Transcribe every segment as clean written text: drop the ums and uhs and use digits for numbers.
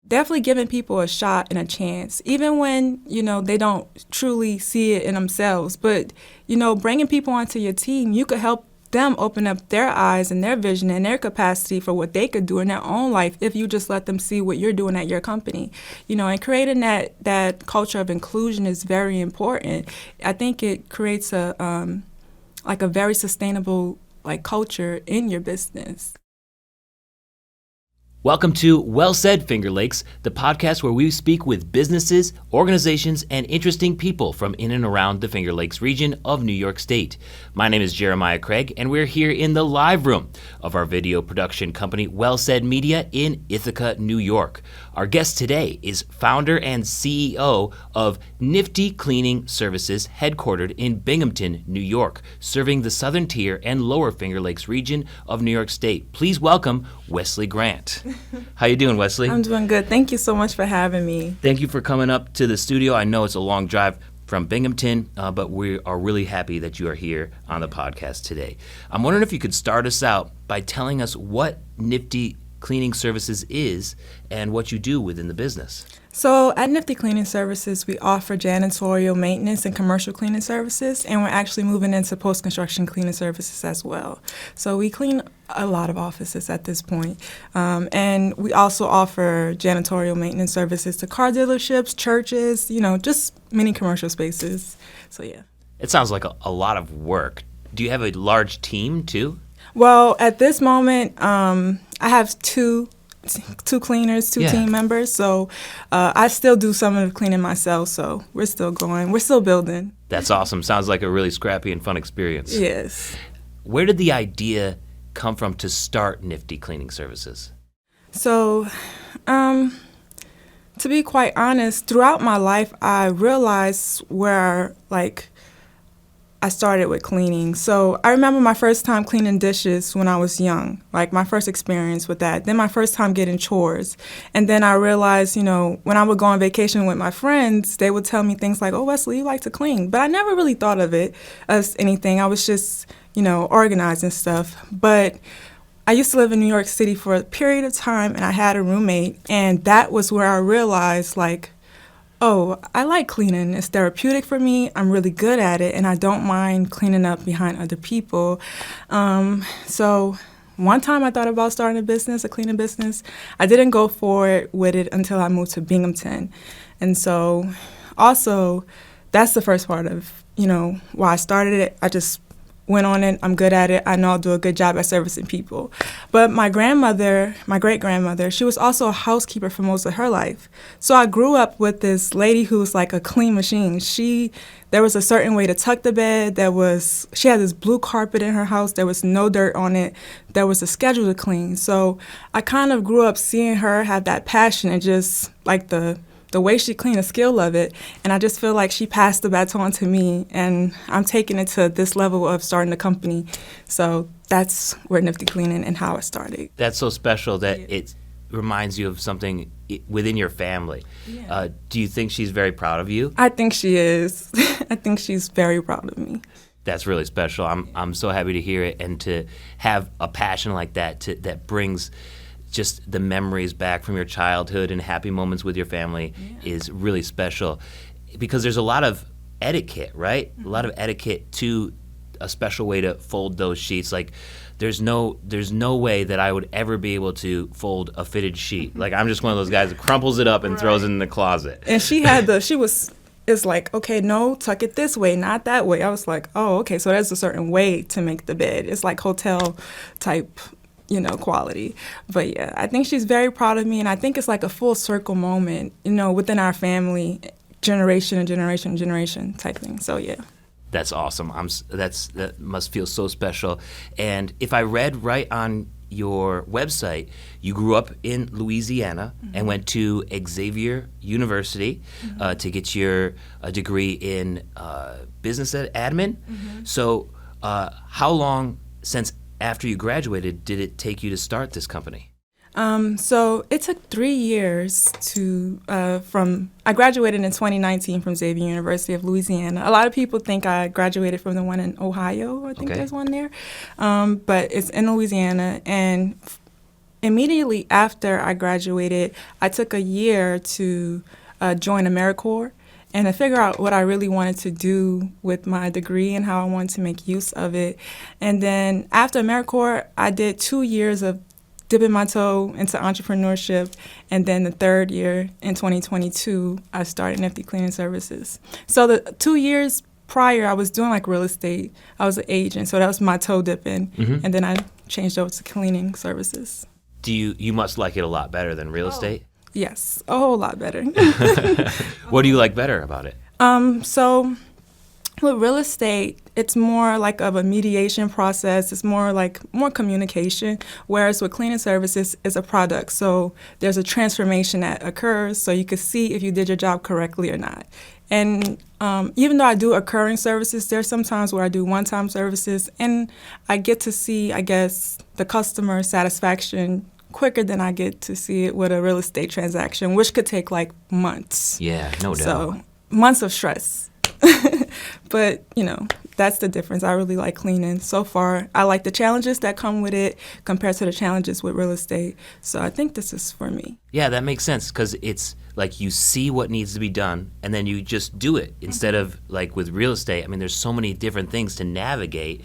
Definitely giving people a shot and a chance, even when, they don't truly see it in themselves. But, bringing people onto your team, you could help them open up their eyes and their vision and their capacity for what they could do in their own life if you just let them see what you're doing at your company. And creating that culture of inclusion is very important. I think it creates a very sustainable culture in your business. Welcome to Well Said, Finger Lakes, the podcast where we speak with businesses, organizations, and interesting people from in and around the Finger Lakes region of New York State. My name is Jeremiah Craig, and we're here in the live room of our video production company, Well Said Media, in Ithaca, New York. Our guest today is founder and CEO of Nifty Cleaning Services, headquartered in Binghamton, New York, serving the southern tier and lower Finger Lakes region of New York State. Please welcome Wesleigh Grant. How you doing, Wesleigh? I'm doing good. Thank you so much for having me. Thank you for coming up to the studio. I know it's a long drive from Binghamton, but we are really happy that you are here on the podcast today. I'm wondering if you could start us out by telling us what Nifty Cleaning Services is and what you do within the business. So at Nifty Cleaning Services, we offer janitorial maintenance and commercial cleaning services, and we're actually moving into post-construction cleaning services as well. So we clean a lot of offices at this point. And we also offer janitorial maintenance services to car dealerships, churches, just many commercial spaces. So, yeah. It sounds like a lot of work. Do you have a large team, too? Well, at this moment, I have two cleaners, two team members. So I still do some of the cleaning myself. So we're still going. We're still building. That's awesome. Sounds like a really scrappy and fun experience. Yes. Where did the idea come from to start Nifty Cleaning Services? So, to be quite honest, throughout my life, I realized where, I started with cleaning. So I remember my first time cleaning dishes when I was young, my first experience with that. Then my first time getting chores. And then I realized, when I would go on vacation with my friends, they would tell me things like, oh, Wesleigh, you like to clean. But I never really thought of it as anything. I was just, organizing stuff. But I used to live in New York City for a period of time, and I had a roommate. And that was where I realized, oh, I like cleaning. It's therapeutic for me. I'm really good at it, and I don't mind cleaning up behind other people. So one time I thought about starting a cleaning business. I didn't go forward with it until I moved to Binghamton. And so also that's the first part of, why I started it. I just went on it. I'm good at it. I know I'll do a good job at servicing people. But my great-grandmother, she was also a housekeeper for most of her life. So I grew up with this lady who was like a clean machine. There was a certain way to tuck the bed. She had this blue carpet in her house. There was no dirt on it. There was a schedule to clean. So I kind of grew up seeing her have that passion and just the way she cleaned, the skill of it, and I just feel like she passed the baton to me, and I'm taking it to this level of starting a company. So that's where Nifty Cleaning and how it started. That's so special that it reminds you of something within your family. Yeah. Do you think she's very proud of you? I think she is. I think she's very proud of me. That's really special. I'm so happy to hear it, and to have a passion like that that brings just the memories back from your childhood and happy moments with your family is really special, because there's a lot of etiquette, right? Mm-hmm. A lot of etiquette to a special way to fold those sheets. There's no way that I would ever be able to fold a fitted sheet. I'm just one of those guys that crumples it up and throws it in the closet. And it's like, okay, no, tuck it this way, not that way. I was like, oh, okay, so there's a certain way to make the bed. It's like hotel type quality. But yeah, I think she's very proud of me, and I think it's like a full circle moment, within our family, generation and generation and generation type thing. So yeah. That's awesome. That must feel so special. And if I read right on your website, you grew up in Louisiana and went to Xavier University to get your degree in business admin. So how long since after you graduated did it take you to start this company? So it took 3 years I graduated in 2019 from Xavier University of Louisiana. A lot of people think I graduated from the one in Ohio. I think there's one there. But it's in Louisiana. And immediately after I graduated, I took a year to join AmeriCorps and to figure out what I really wanted to do with my degree and how I wanted to make use of it. And then after AmeriCorps, I did 2 years of dipping my toe into entrepreneurship, and then the third year in 2022, I started Nifty Cleaning Services. So the 2 years prior, I was doing like real estate. I was an agent, so that was my toe dipping, and then I changed over to cleaning services. You must like it a lot better than real estate? Yes, a whole lot better. What do you like better about it? So with real estate, it's more like of a mediation process. It's more communication, whereas with cleaning services, it's a product. So there's a transformation that occurs, so you can see if you did your job correctly or not. And even though I do occurring services, there's some times where I do one-time services, and I get to see, I guess, the customer satisfaction quicker than I get to see it with a real estate transaction, which could take like months. Yeah, no doubt. So months of stress. But, that's the difference. I really like cleaning. So far, I like the challenges that come with it compared to the challenges with real estate. So I think this is for me. Yeah, that makes sense because it's like you see what needs to be done and then you just do it instead of like with real estate. I mean, there's so many different things to navigate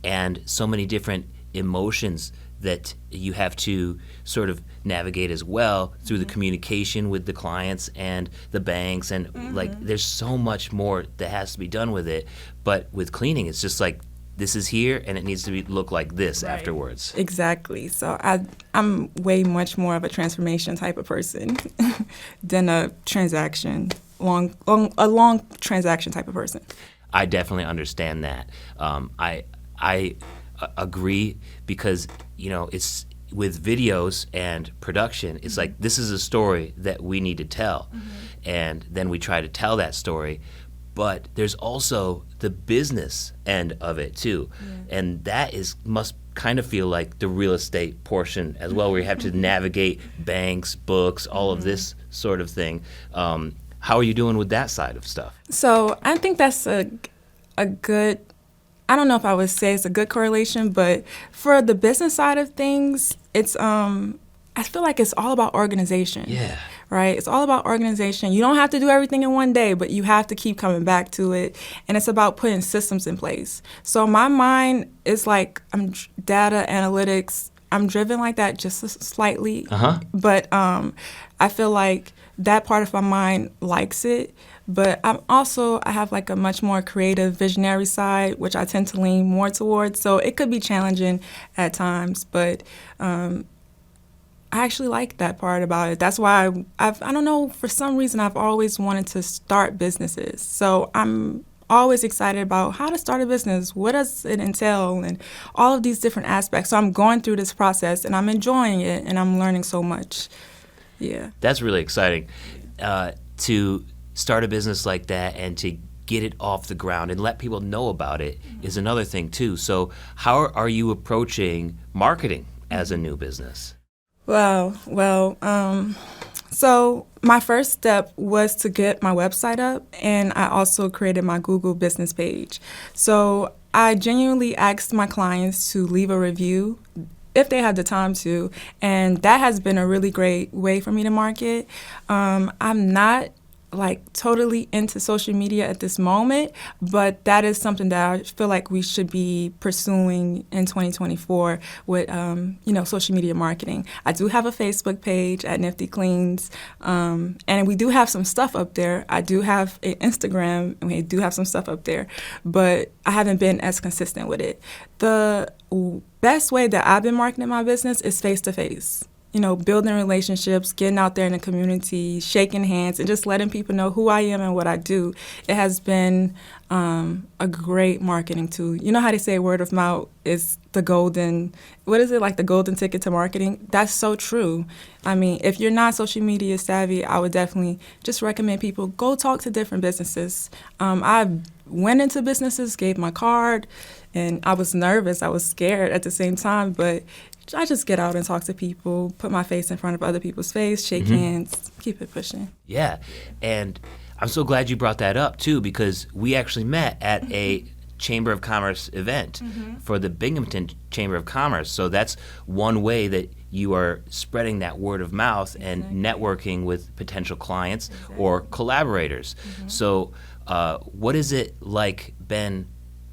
and so many different emotions that you have to sort of navigate as well through the communication with the clients and the banks and like there's so much more that has to be done with it. But with cleaning, it's just like this is here and it needs to look like this afterwards. Exactly. So I'm way much more of a transformation type of person than a long transaction type of person. I definitely understand that. I agree because it's with videos and production, it's like this is a story that we need to tell, and then we try to tell that story, but there's also the business end of it too, and that must kind of feel like the real estate portion as well, where you have to navigate banks, books, all of this sort of thing. How are you doing with that side of stuff? So I think that's a good, I don't know if I would say it's a good correlation, but for the business side of things, it's I feel like it's all about organization. Yeah. Right? It's all about organization. You don't have to do everything in one day, but you have to keep coming back to it. And it's about putting systems in place. So my mind is like data analytics. I'm driven like that just slightly. But I feel like that part of my mind likes it. But I have like a much more creative, visionary side, which I tend to lean more towards. So it could be challenging at times, but I actually like that part about it. That's why I don't know, for some reason I've always wanted to start businesses. So I'm always excited about how to start a business, what does it entail, and all of these different aspects. So I'm going through this process, and I'm enjoying it, and I'm learning so much. Yeah. That's really exciting to start a business like that and to get it off the ground and let people know about it is another thing too. So how are you approaching marketing as a new business? Well, so my first step was to get my website up, and I also created my Google business page. So I genuinely asked my clients to leave a review if they have the time to, and that has been a really great way for me to market. I'm not like totally into social media at this moment, but that is something that I feel like we should be pursuing in 2024 with social media marketing. I do have a Facebook page at Nifty Cleans, and we do have some stuff up there. I do have an Instagram, and we do have some stuff up there, but I haven't been as consistent with it. The best way that I've been marketing my business is face-to-face. Building relationships, getting out there in the community, shaking hands, and just letting people know who I am and what I do. It has been a great marketing tool. You know how they say word of mouth is the golden, the golden ticket to marketing? That's so true. I mean, if you're not social media savvy, I would definitely just recommend people go talk to different businesses. I went into businesses, gave my card, and I was nervous. I was scared at the same time, but I just get out and talk to people, put my face in front of other people's face, shake hands, keep it pushing. Yeah, and I'm so glad you brought that up, too, because we actually met at a Chamber of Commerce event for the Binghamton Chamber of Commerce. So that's one way that you are spreading that word of mouth and networking with potential clients or collaborators. So what is it like, Ben,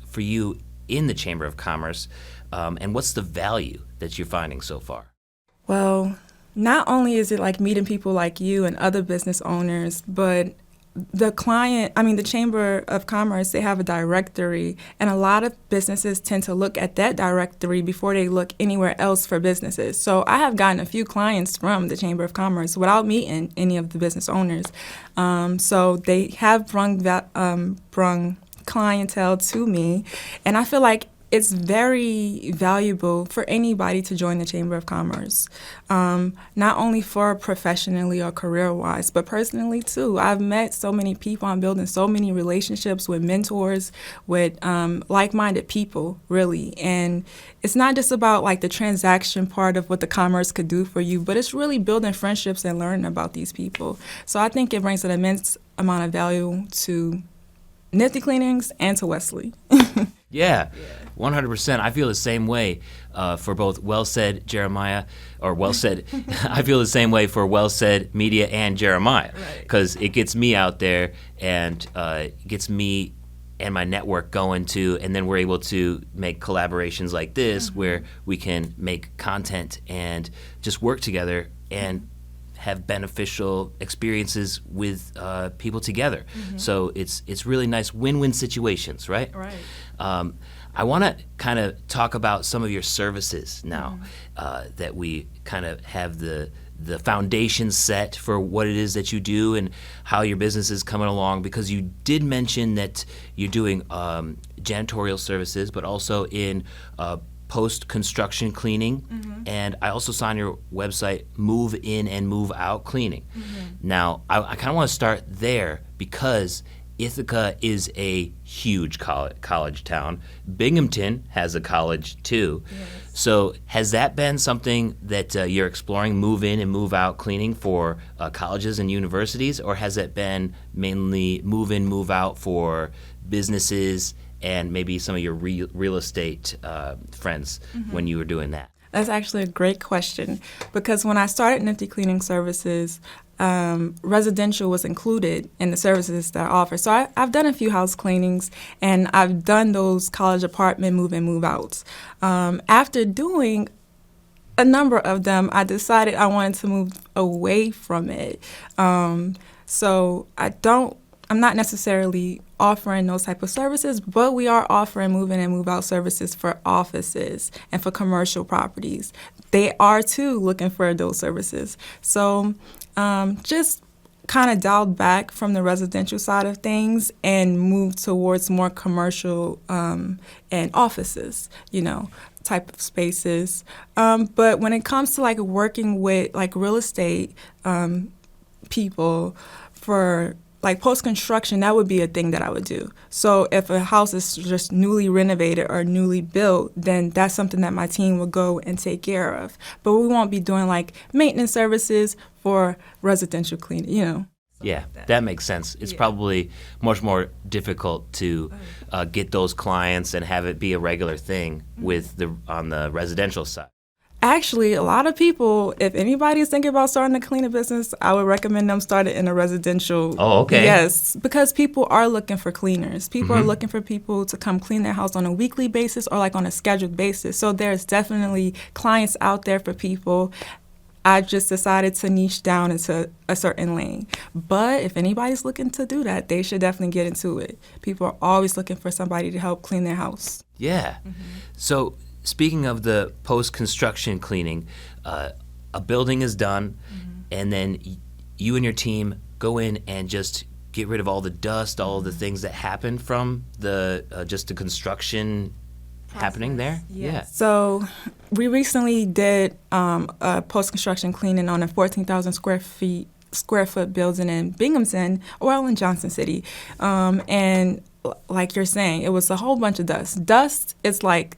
for you in the Chamber of Commerce, and what's the value that you're finding so far? Well, not only is it like meeting people like you and other business owners, but the Chamber of Commerce, they have a directory, and a lot of businesses tend to look at that directory before they look anywhere else for businesses. So I have gotten a few clients from the Chamber of Commerce without meeting any of the business owners. So they have brung clientele to me, and I feel like it's very valuable for anybody to join the Chamber of Commerce, not only for professionally or career-wise, but personally too. I've met so many people. I'm building so many relationships with mentors, with like-minded people, really. And it's not just about like the transaction part of what the commerce could do for you, but it's really building friendships and learning about these people. So I think it brings an immense amount of value to Nifty Cleanings and to Wesleigh. Yeah, 100%. I feel the same way for both Well Said Jeremiah, or Well Said. I feel the same way for Well Said Media and Jeremiah, because it gets me out there and gets me and my network going too, and then we're able to make collaborations like this where we can make content and just work together and have beneficial experiences with people together. So it's really nice win-win situations, right? Right. I want to kind of talk about some of your services now that we kind of have the foundation set for what it is that you do and how your business is coming along, because you did mention that you're doing janitorial services, but also in post-construction cleaning, and I also saw on your website move in and move out cleaning. Now, I kind of want to start there because Ithaca is a huge college town. Binghamton has a college too. Yes. So has that been something that you're exploring, move in and move out cleaning for colleges and universities, or has it been mainly move in, move out for businesses and maybe some of your real estate friends when you were doing that? That's actually a great question, because when I started Nifty Cleaning Services, residential was included in the services that I offer. So I've done a few house cleanings, and I've done those college apartment move-in, move-outs. After doing a number of them, I decided I wanted to move away from it. So I'm not necessarily offering those type of services, but we are offering move-in and move-out services for offices and for commercial properties. They are, too, looking for those services. So just kind of dialed back from the residential side of things and moved towards more commercial and offices, type of spaces. But when it comes to, like, working with, like, real estate people for like post-construction, that would be a thing that I would do. So if a house is just newly renovated or newly built, then that's something that my team will go and take care of. But we won't be doing like maintenance services for residential cleaning, Yeah, that makes sense. It's probably much more difficult to get those clients and have it be a regular thing on the residential side. Actually, a lot of people, if anybody's thinking about starting a cleaning business, I would recommend them start it in a residential. Oh, okay. Yes, because people are looking for cleaners. People are looking for people to come clean their house on a weekly basis or like on a scheduled basis. So there's definitely clients out there for people. I just decided to niche down into a certain lane. But if anybody's looking to do that, they should definitely get into it. People are always looking for somebody to help clean their house. Yeah. So speaking of the post-construction cleaning, a building is done, and then you and your team go in and just get rid of all the dust, all of the things that happen from just the construction happening there? Yes. Yeah. So we recently did a post-construction cleaning on a 14,000 square foot building in Binghamton, in Johnson City. And like you're saying, it was a whole bunch of dust. Dust is like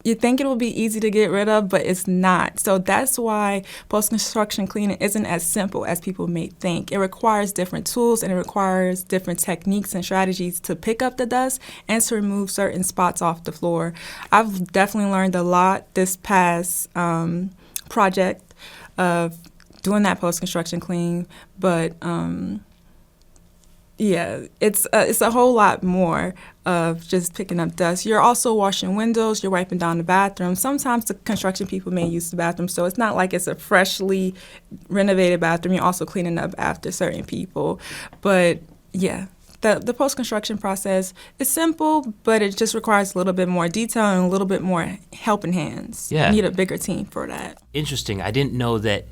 you think it will be easy to get rid of, but it's not. So that's why post-construction cleaning isn't as simple as people may think. It requires different tools and it requires different techniques and strategies to pick up the dust and to remove certain spots off the floor. I've definitely learned a lot this past project of doing that post-construction clean, but yeah, it's a whole lot more of just picking up dust. You're also washing windows, you're wiping down the bathroom. Sometimes the construction people may use the bathroom, so it's not like it's a freshly renovated bathroom. You're also cleaning up after certain people. But yeah, the post-construction process is simple, but it just requires a little bit more detail and a little bit more helping hands. Yeah. You need a bigger team for that. Interesting. I didn't know that.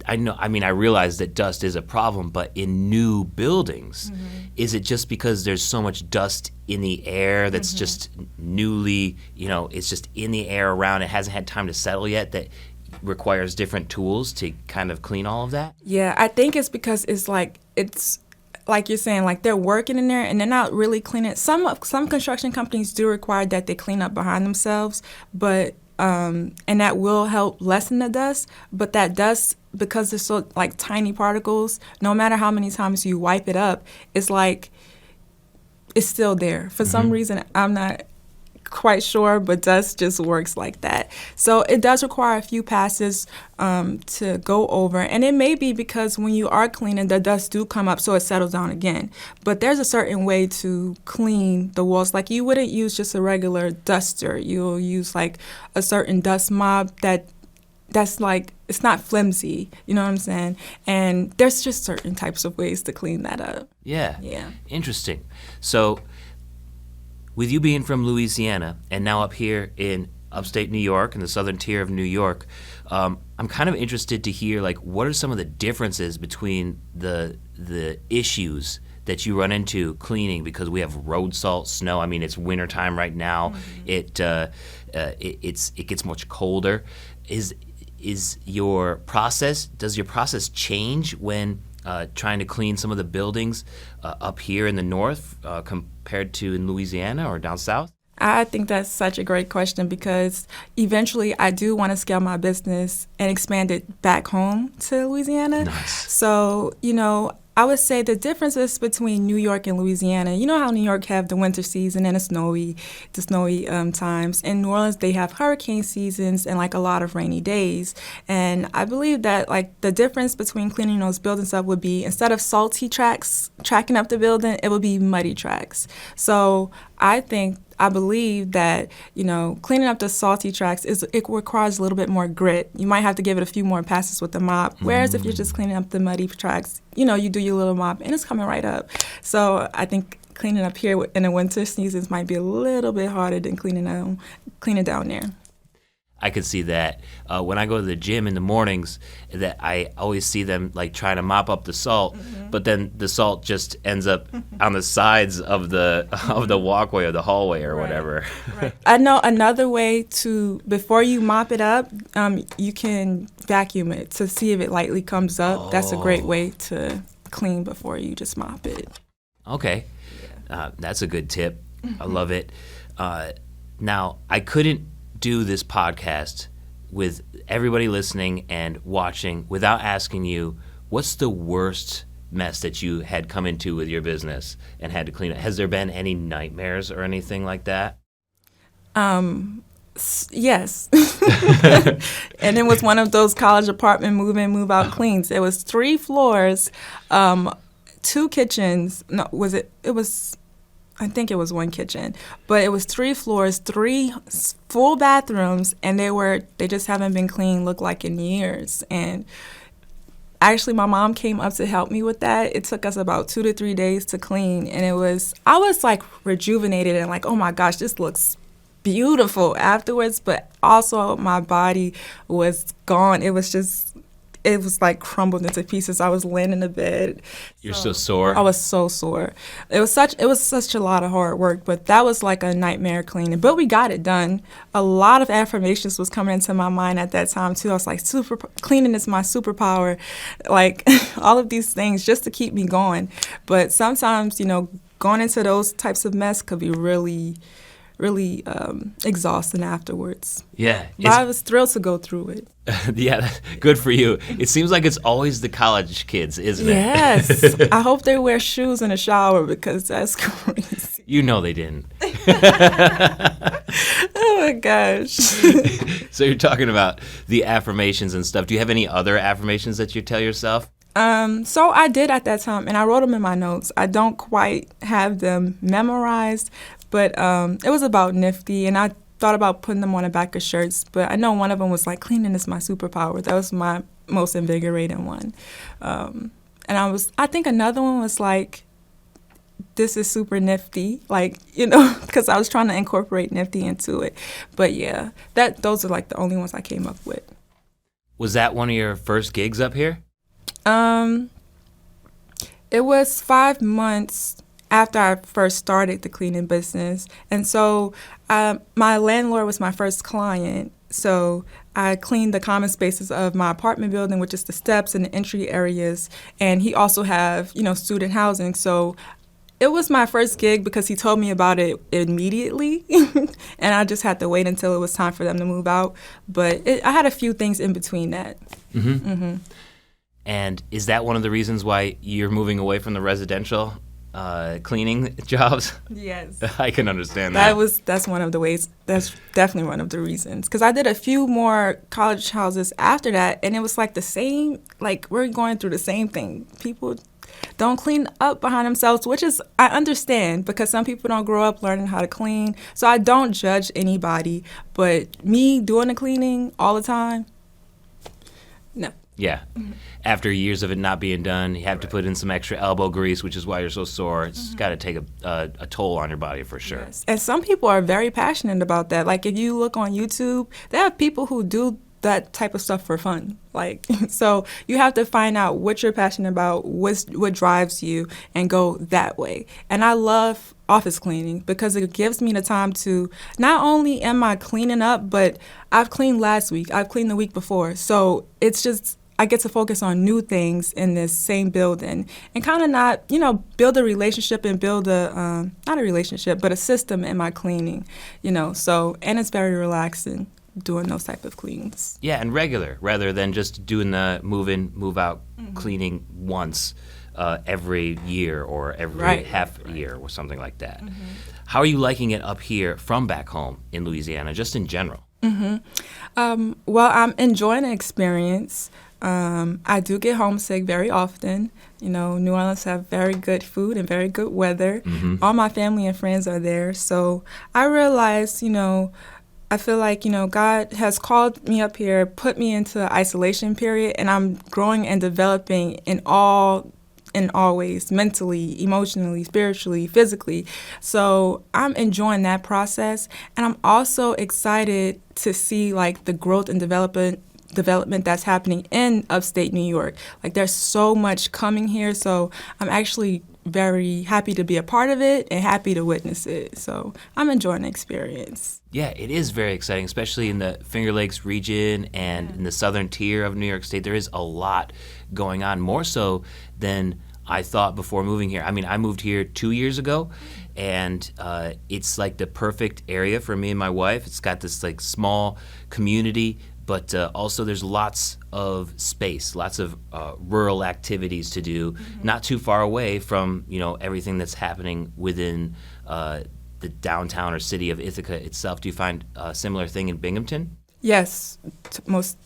I realize that dust is a problem, but in new buildings, is it just because there's so much dust in the air that's just newly, it's just in the air around, it hasn't had time to settle yet, that requires different tools to kind of clean all of that? Yeah, I think it's because it's like you're saying, like they're working in there and they're not really cleaning. Some construction companies do require that they clean up behind themselves, but and that will help lessen the dust. But that dust, because they're so like tiny particles, no matter how many times you wipe it up, it's like it's still there. For some reason, I'm not quite sure, but dust just works like that. So it does require a few passes to go over, and it may be because when you are cleaning, the dust do come up, so it settles down again. But there's a certain way to clean the walls. Like you wouldn't use just a regular duster. You'll use like a certain dust mop that's like, it's not flimsy, you know what I'm saying? And there's just certain types of ways to clean that up. Yeah. Yeah. Interesting. So with you being from Louisiana and now up here in upstate New York and the southern tier of New York, I'm kind of interested to hear, like, what are some of the differences between the issues that you run into cleaning? Because we have road salt, snow. I mean, it's wintertime right now. It gets much colder. Does your process change when trying to clean some of the buildings up here in the north compared to in Louisiana or down south? I think that's such a great question because eventually I do want to scale my business and expand it back home to Louisiana. Nice. So, I would say the differences between New York and Louisiana, you know how New York have the winter season and the snowy times. In New Orleans, they have hurricane seasons and like a lot of rainy days. And I believe that like the difference between cleaning those buildings up would be, instead of salty tracks tracking up the building, it would be muddy tracks. So I believe that, cleaning up the salty tracks, it requires a little bit more grit. You might have to give it a few more passes with the mop. Whereas if you're just cleaning up the muddy tracks, you do your little mop and it's coming right up. So I think cleaning up here in the winter seasons might be a little bit harder than cleaning down there. I could see that. When I go to the gym in the mornings, that I always see them like trying to mop up the salt, but then the salt just ends up on the sides of the walkway or the hallway or whatever. Right. I know another way to, before you mop it up, you can vacuum it to see if it lightly comes up. Oh. That's a great way to clean before you just mop it. Okay. That's a good tip. I love it. Now, I couldn't do this podcast with everybody listening and watching without asking you, what's the worst mess that you had come into with your business and had to clean it? Has there been any nightmares or anything like that? Yes. And it was one of those college apartment move in, move out cleans. It was 3 floors, 2 kitchens. No, I think it was 1 kitchen, but it was 3 floors, 3 full bathrooms, and they just haven't been cleaned, look like, in years. And actually, my mom came up to help me with that. It took us about 2 to 3 days to clean, and I was like rejuvenated and like, oh my gosh, this looks beautiful afterwards. But also, my body was gone. It was like crumbled into pieces. I was laying in the bed. You're so sore? I was so sore. It was such a lot of hard work, but that was like a nightmare cleaning. But we got it done. A lot of affirmations was coming into my mind at that time too. I was like, cleaning is my superpower. Like all of these things just to keep me going. But sometimes, going into those types of mess could be really, really exhausting afterwards. Yeah. But I was thrilled to go through it. Yeah, good for you. It seems like it's always the college kids, isn't it? Yes. I hope they wear shoes in the shower because that's crazy. You know they didn't. Oh my gosh. So you're talking about the affirmations and stuff. Do you have any other affirmations that you tell yourself? So I did at that time, and I wrote them in my notes. I don't quite have them memorized, but it was about Nifty, and I thought about putting them on the back of shirts, but I know one of them was like, cleaning is my superpower. That was my most invigorating one. And I think another one was like, this is super nifty, like, because I was trying to incorporate Nifty into it. But yeah, those are like the only ones I came up with. Was that one of your first gigs up here? It was 5 months after I first started the cleaning business. And so my landlord was my first client. So I cleaned the common spaces of my apartment building, which is the steps and the entry areas. And he also have, student housing. So it was my first gig because he told me about it immediately. And I just had to wait until it was time for them to move out. But I had a few things in between that. Mm-hmm. Mm-hmm. And is that one of the reasons why you're moving away from the residential cleaning jobs? Yes. I can understand that. That's one of the ways. That's definitely one of the reasons. Because I did a few more college houses after that, and it was like the same, like we're going through the same thing. People don't clean up behind themselves, which is, I understand, because some people don't grow up learning how to clean. So I don't judge anybody, but me doing the cleaning all the time, no. Yeah. Mm-hmm. After years of it not being done, you have to put in some extra elbow grease, which is why you're so sore. It's got to take a toll on your body for sure. Yes. And some people are very passionate about that. Like if you look on YouTube, they have people who do that type of stuff for fun. Like, so you have to find out what you're passionate about, what drives you, and go that way. And I love office cleaning because it gives me the time to, not only am I cleaning up, but I've cleaned last week, I've cleaned the week before. So it's just, I get to focus on new things in this same building and kind of not, build a relationship and build not a relationship, but a system in my cleaning, so, and it's very relaxing doing those type of cleans. Yeah, and regular, rather than just doing the move in, move out cleaning once every year or every half year or something like that. Mm-hmm. How are you liking it up here from back home in Louisiana, just in general? Mm-hmm. Well, I'm enjoying the experience. I do get homesick very often. New Orleans have very good food and very good weather. Mm-hmm. All my family and friends are there. So I realized, I feel like, God has called me up here, put me into an isolation period, and I'm growing and developing in all ways, mentally, emotionally, spiritually, physically. So I'm enjoying that process. And I'm also excited to see like the growth and development that's happening in upstate New York. Like there's so much coming here. So I'm actually very happy to be a part of it and happy to witness it. So I'm enjoying the experience. Yeah, it is very exciting, especially in the Finger Lakes region and in the southern tier of New York State. There is a lot going on, more so than I thought before moving here. I mean, I moved here 2 years ago, and it's like the perfect area for me and my wife. It's got this like small community, but also there's lots of space, lots of rural activities to do, not too far away from everything that's happening within the downtown or city of Ithaca itself. Do you find a similar thing in Binghamton? Yes, most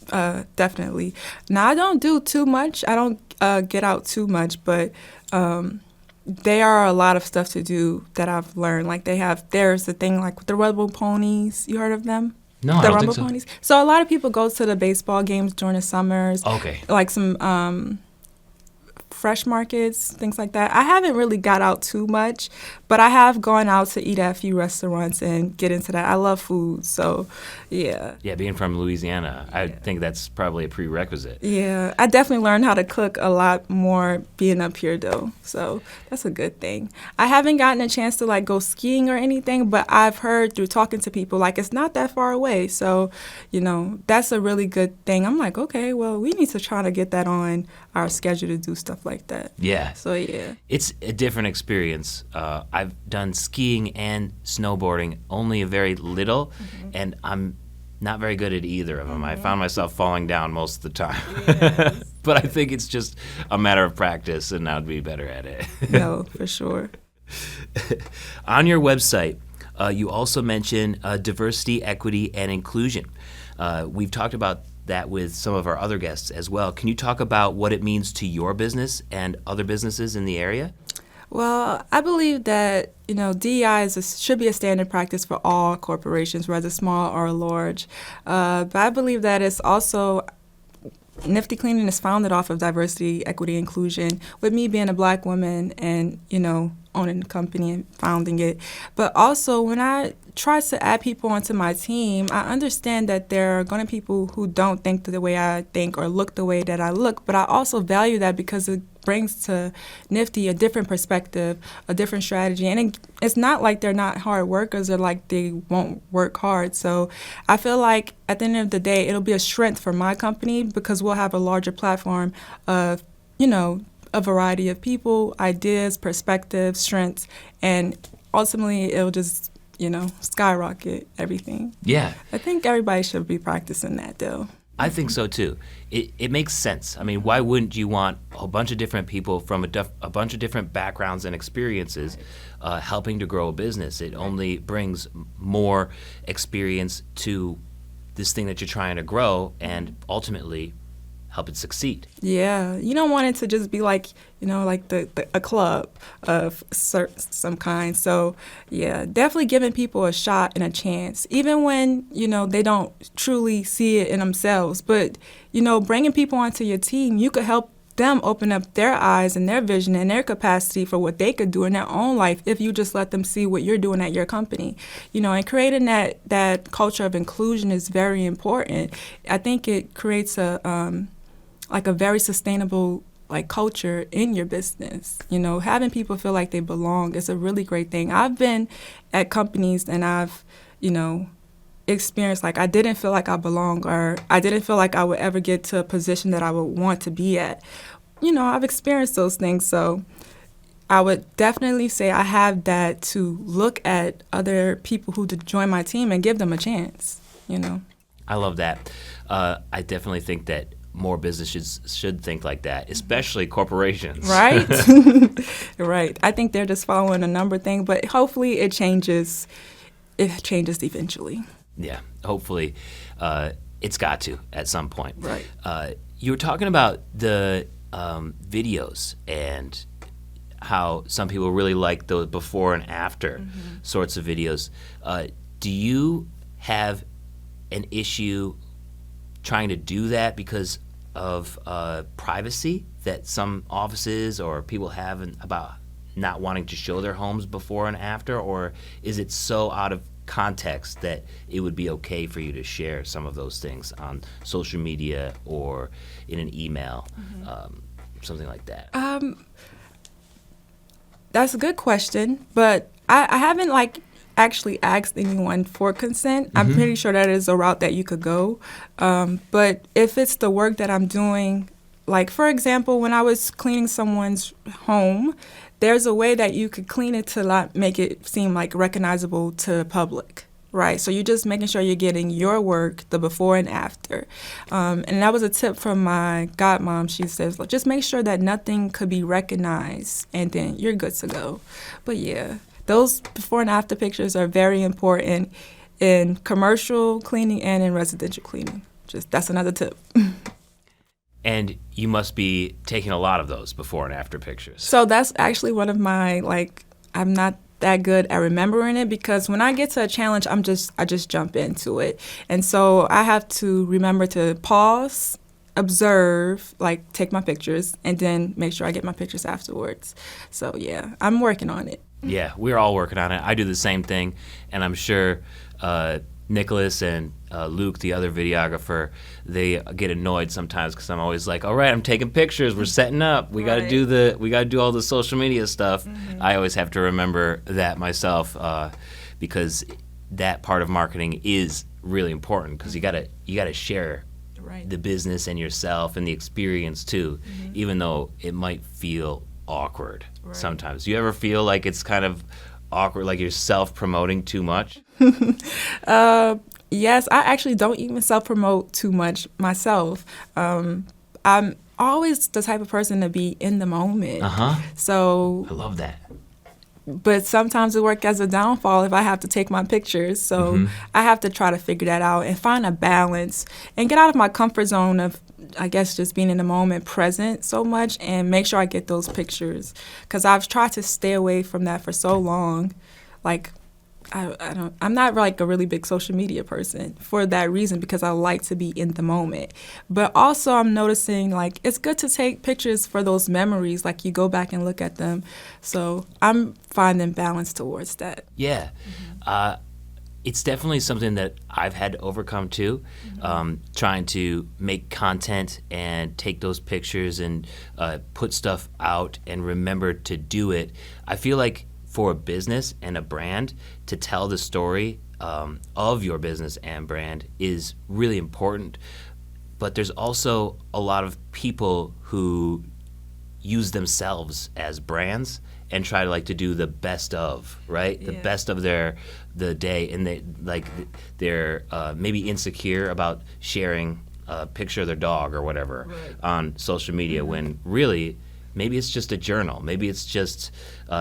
definitely. Now, I don't do too much. I don't get out too much, but there are a lot of stuff to do that I've learned. Like there's the thing like with the Rumble Ponies. You heard of them? No, I don't think so. Ponies. So a lot of people go to the baseball games during the summers. Okay. Like some fresh markets, things like that. I haven't really got out too much, but I have gone out to eat at a few restaurants and get into that. I love food, so yeah. Yeah, being from Louisiana, I think that's probably a prerequisite. Yeah, I definitely learned how to cook a lot more being up here, though, so that's a good thing. I haven't gotten a chance to, like, go skiing or anything, but I've heard through talking to people, like, it's not that far away, so, that's a really good thing. I'm like, okay, well, we need to try to get that on our schedule to do stuff like like that. Yeah. So, yeah. It's a different experience. I've done skiing and snowboarding, only a very little, and I'm not very good at either of them. I found myself falling down most of the time. Yes. But I think it's just a matter of practice, and I'd be better at it. No, for sure. On your website, you also mention diversity, equity, and inclusion. We've talked about that with some of our other guests as well. Can you talk about what it means to your business and other businesses in the area? Well, I believe that, DEI should be a standard practice for all corporations, whether small or large. But I believe that it's also, Nifty Cleaning is founded off of diversity, equity, inclusion, with me being a Black woman and, owning the company and founding it. But also, when I try to add people onto my team, I understand that there are going to be people who don't think the way I think or look the way that I look, but I also value that because it brings to Nifty a different perspective, a different strategy. And it's not like they're not hard workers or like they won't work hard. So I feel like at the end of the day, it'll be a strength for my company because we'll have a larger platform of, a variety of people, ideas, perspectives, strengths, and ultimately it'll just, skyrocket everything. Yeah. I think everybody should be practicing that, though. I think so, too. It makes sense. I mean, why wouldn't you want a bunch of different people from a bunch of different backgrounds and experiences helping to grow a business? It only brings more experience to this thing that you're trying to grow and ultimately help it succeed. Yeah, you don't want it to just be like, like a club of some kind. So, yeah, definitely giving people a shot and a chance, even when, they don't truly see it in themselves. But, bringing people onto your team, you could help them open up their eyes and their vision and their capacity for what they could do in their own life if you just let them see what you're doing at your company. And creating that culture of inclusion is very important. I think it creates a very sustainable culture in your business. Having people feel like they belong is a really great thing. I've been at companies and I've, experienced I didn't feel like I belong or I didn't feel like I would ever get to a position that I would want to be at. I've experienced those things. So I would definitely say I have that to look at other people who join my team and give them a chance, I love that. I definitely think that more businesses should think like that, especially corporations. Right? Right. I think they're just following a number thing, but hopefully it changes. It changes eventually. Yeah, hopefully it's got to at some point. Right. You were talking about the videos and how some people really like the before and after sorts of videos. Do you have an issue trying to do that because of privacy that some offices or people have about not wanting to show their homes before and after, or is it so out of context that it would be okay for you to share some of those things on social media or in an email, something like that? That's a good question, but I haven't actually asked anyone for consent. I'm pretty sure that is a route that you could go. But if it's the work that I'm doing, for example, when I was cleaning someone's home, there's a way that you could clean it to make it seem recognizable to the public. Right, so you're just making sure you're getting your work, the before and after. And that was a tip from my godmom. She says, just make sure that nothing could be recognized, and then you're good to go. But yeah, those before and after pictures are very important in commercial cleaning and in residential cleaning. That's another tip. And you must be taking a lot of those before and after pictures. So that's actually one of my, I'm not that good at remembering it because when I get to a challenge, I just jump into it. And so I have to remember to pause, observe, take my pictures, and then make sure I get my pictures afterwards. So yeah, I'm working on it. Yeah, we're all working on it. I do the same thing, and I'm sure Nicholas and Luke, the other videographer, they get annoyed sometimes because I'm always like, "All right, I'm taking pictures. We're setting up. We got to do all the social media stuff." I always have to remember that myself because that part of marketing is really important because you gotta share Right. the business and yourself and the experience too, even though it might feel awkward sometimes. Do you ever feel like it's kind of awkward, like you're self-promoting too much? Yes, I actually don't even self-promote too much myself. I'm always the type of person to be in the moment. So, I love that. but sometimes it works as a downfall if I have to take my pictures. So I have to try to figure that out and find a balance and get out of my comfort zone of, I guess, just being in the moment, present so much, and make sure I get those pictures. Because I've tried to stay away from that for so long. Like, I'm not like a really big social media person for that reason, because I like to be in the moment. But also I'm noticing like it's good to take pictures for those memories, like you go back and look at them. So I'm finding balance towards that. Yeah. It's definitely something that I've had to overcome too, trying to make content and take those pictures and put stuff out and remember to do it. I feel like for a business and a brand, to tell the story of your business and brand is really important. But there's also a lot of people who use themselves as brands and try to like to do the best of, right? Yeah. The best of the day, and they're maybe insecure about sharing a picture of their dog or whatever on social media, when really maybe it's just a journal. Maybe it's just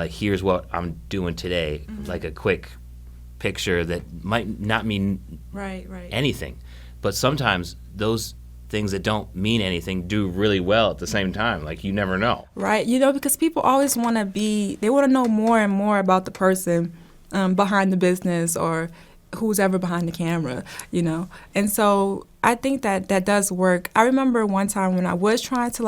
here's what I'm doing today, like a quick picture that might not mean anything. But sometimes those things that don't mean anything do really well at the same time. Like, you never know. Right. You know, because people always want to know more and more about the person behind the business or who's ever behind the camera, you know. And so I think that does work. I remember one time when I was trying to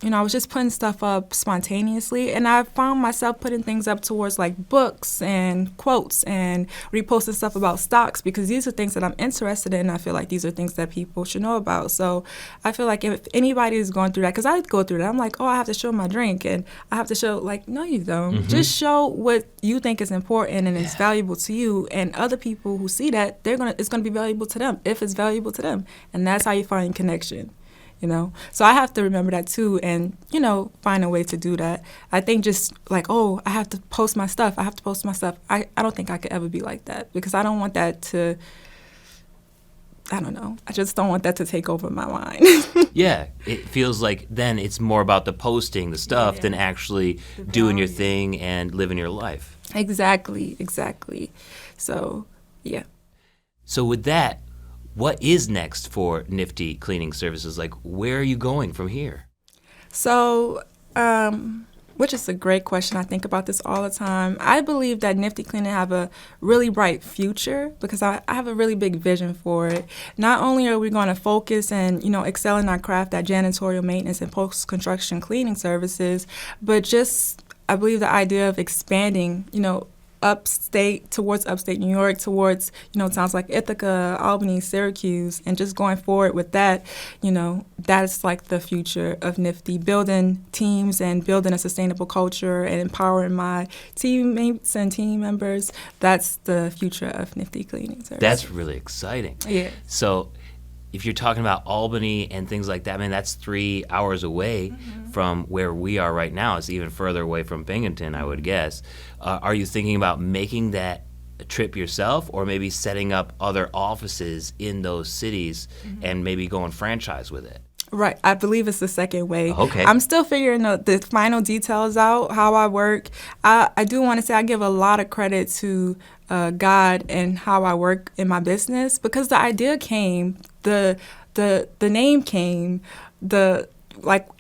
I was just putting stuff up spontaneously, and I found myself putting things up towards like books and quotes and reposting stuff about stocks, because these are things that I'm interested in. I feel like these are things that people should know about. So I feel like if anybody is going through that, because I go through that, I'm like, I have to show my drink, and I have to show, like, no, you don't. Just show what you think is important and is valuable to you, and other people who see that, it's gonna be valuable to them if it's valuable to them. And that's how you find connection, you know? So I have to remember that too, and, find a way to do that. I think just like, I have to post my stuff. I don't think I could ever be like that, because I don't want that to, I don't know. I just don't want that to take over my mind. Yeah, it feels like then it's more about the posting, the stuff, than actually doing your thing and living your life. Exactly. So, yeah. So with that, what is next for Nifty Cleaning Services? Like, where are you going from here? So, which is a great question. I think about this all the time. I believe that Nifty Cleaning have a really bright future, because I have a really big vision for it. Not only are we going to focus and, excel in our craft at janitorial maintenance and post-construction cleaning services, but just I believe the idea of expanding, towards upstate New York, towards, towns like Ithaca, Albany, Syracuse, and just going forward with that, that's like the future of Nifty, building teams and building a sustainable culture and empowering my teammates and team members. That's the future of Nifty Cleaning Service. That's really exciting. Yeah. So if you're talking about Albany and things like that, that's 3 hours away from where we are right now. It's even further away from Binghamton, I would guess. Are you thinking about making that trip yourself, or maybe setting up other offices in those cities and maybe going franchise with it? Right. I believe it's the second way. Okay. I'm still figuring the final details out, how I work. I do want to say I give a lot of credit to God and how I work in my business, because the idea came, the name came,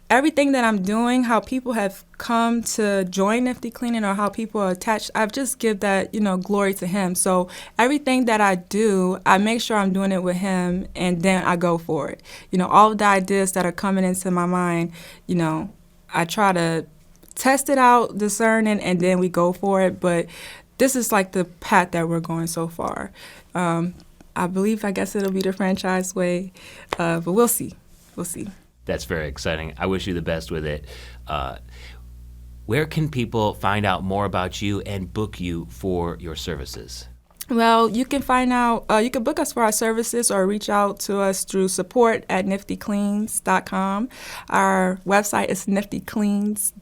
everything that I'm doing, how people have come to join Nifty Cleaning, or how people are attached, I've just give that, glory to Him. So everything that I do, I make sure I'm doing it with Him, and then I go for it. All of the ideas that are coming into my mind, I try to test it out, discern it, and then we go for it. But this is like the path that we're going so far. I guess it'll be the franchise way, but we'll see. That's very exciting. I wish you the best with it. Where can people find out more about you and book you for your services? Well, you can find out, you can book us for our services or reach out to us through support@niftycleans.com. Our website is niftycleans.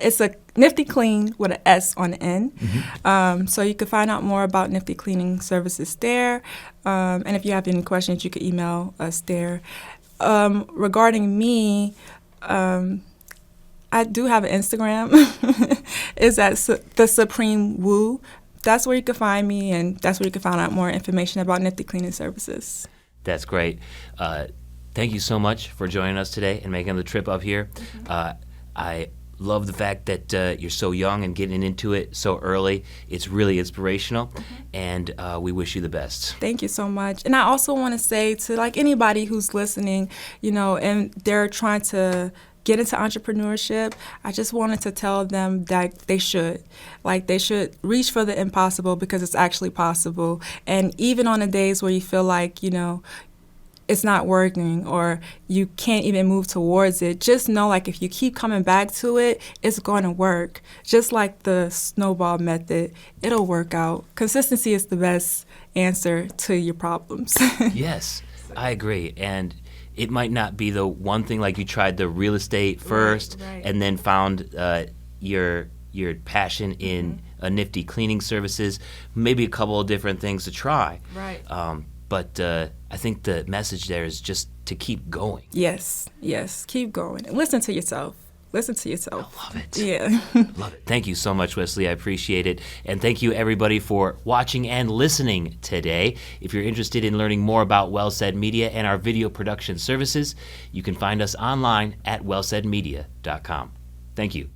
It's a Nifty Clean with an S on the end. So you can find out more about Nifty Cleaning Services there. And if you have any questions, you can email us there. Regarding me, I do have an Instagram. It's at The Supreme Woo. That's where you can find me, and that's where you can find out more information about Nifty Cleaning Services. That's great. Thank you so much for joining us today and making the trip up here. I love the fact that you're so young and getting into it so early. It's really inspirational, and we wish you the best. Thank you so much. And I also want to say to anybody who's listening, and they're trying to get into entrepreneurship, I just wanted to tell them that they should reach for the impossible, because it's actually possible. And even on the days where you feel like, it's not working or you can't even move towards it, just know if you keep coming back to it, it's going to work. Just like the snowball method, it'll work out. Consistency is the best answer to your problems. Yes, I agree. And it might not be the one thing, like you tried the real estate first, right. And then found your passion in a Nifty Cleaning Services, maybe a couple of different things to try. Right. But I think the message there is just to keep going. Yes, keep going. And listen to yourself. I love it. Yeah. Love it. Thank you so much, Wesleigh. I appreciate it. And thank you, everybody, for watching and listening today. If you're interested in learning more about Well Said Media and our video production services, you can find us online at wellsaidmedia.com. Thank you.